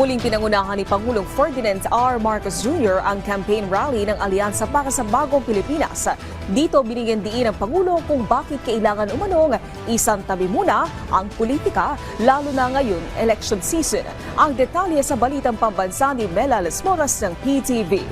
Muling pinangunahan ni Pangulong Ferdinand R. Marcos Jr. ang campaign rally ng Alyansa para sa Bagong Pilipinas. Dito binigyan diin ng Pangulo kung bakit kailangan umanong isang tabi muna ang politika, lalo na ngayon election season. Ang detalye sa balitang pambansa ni Mela Las Moras ng PTV.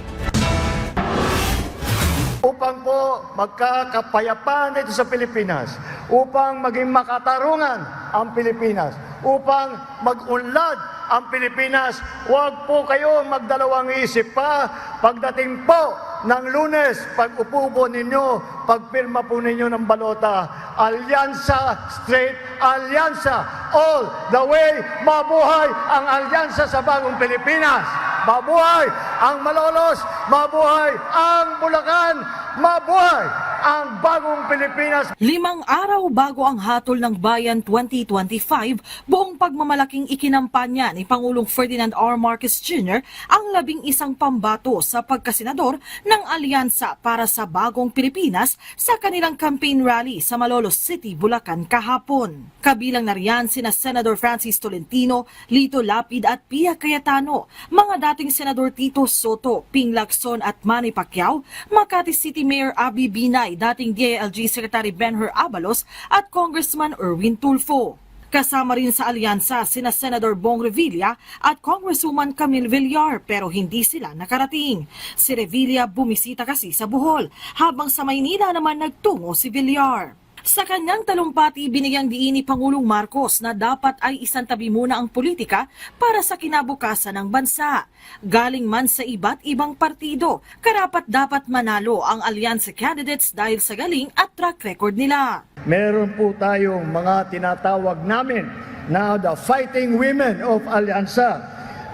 Upang po magkakapayapaan dito sa Pilipinas, upang maging makatarungan ang Pilipinas, upang mag-unlad ang Pilipinas, huwag po kayo magdalawang isip pa pagdating po ng Lunes, pag-upo po ninyo, pagpirma po ninyo ng balota. Alyansa, straight alyansa, all the way, mabuhay ang alyansa sa Bagong Pilipinas. Mabuhay ang Malolos, mabuhay ang Bulacan, mabuhay ang Bagong Pilipinas. 5 araw bago ang Hatol ng Bayan 2025, buong pagmamalaking ikinampanya ni Pangulong Ferdinand R. Marcos Jr. ang 11 pambato sa pagkasenador ng Alyansa para sa Bagong Pilipinas sa kanilang campaign rally sa Malolos City, Bulacan kahapon. Kabilang na riyan sina Senador Francis Tolentino, Lito Lapid at Pia Cayetano, mga dating Senador Tito Soto, Ping Lacson at Manny Pacquiao, Makati City Mayor Abby Binay, dating DILG Secretary Benher Abalos at Congressman Erwin Tulfo. Kasama rin sa alyansa sina Senador Bong Revilla at Congresswoman Camille Villar pero hindi sila nakarating. Si Revilla bumisita kasi sa Bohol, habang sa Maynila naman nagtungo si Villar. Sa kanyang talumpati, binigyang diin ni Pangulong Marcos na dapat ay isantabi muna ang politika para sa kinabukasan ng bansa. Galing man sa iba't ibang partido, karapat-dapat manalo ang alyansa candidates dahil sa galing at track record nila. Meron po tayong mga tinatawag namin na the fighting women of Alyansa.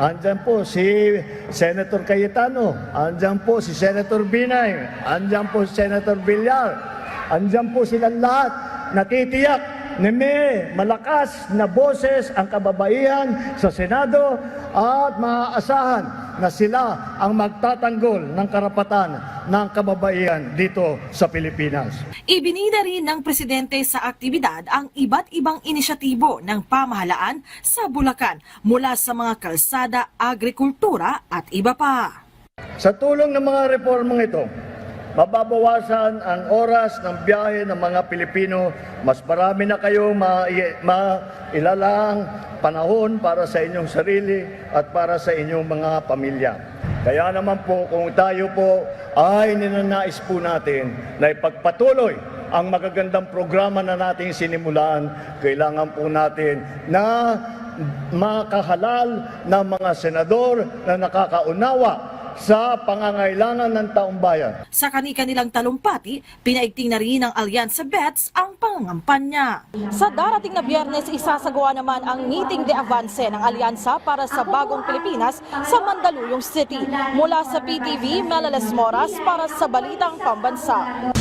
Andyan po si Senator Cayetano, andyan po si Senator Binay, andyan po si Senator Villar. Andyan po silang lahat, natitiyak na may malakas na boses ang kababaihan sa Senado at maaasahan na sila ang magtatanggol ng karapatan ng kababaihan dito sa Pilipinas. Ibinida rin ng Presidente sa aktibidad ang iba't ibang inisyatibo ng pamahalaan sa Bulacan mula sa mga kalsada, agrikultura at iba pa. Sa tulong ng mga reformang ito, mababawasan ang oras ng biyahe ng mga Pilipino. Mas marami na kayong mailalang panahon para sa inyong sarili at para sa inyong mga pamilya. Kaya naman po kung tayo po ay ninanais po natin na ipagpatuloy ang magagandang programa na nating sinimulan, kailangan po natin na makahalal ng mga senador na nakakaunawa sa pangangailangan ng taong bayan. Sa kani-kanilang talumpati, pinaigting na rin ng Alyansa Bets ang pangangampanya. Sa darating na Biyernes, isasagawa naman ang meeting de avance ng Alyansa para sa Bagong Pilipinas sa Mandaluyong City. Mula sa PTV, Mela Las Moras para sa Balitang Pambansa.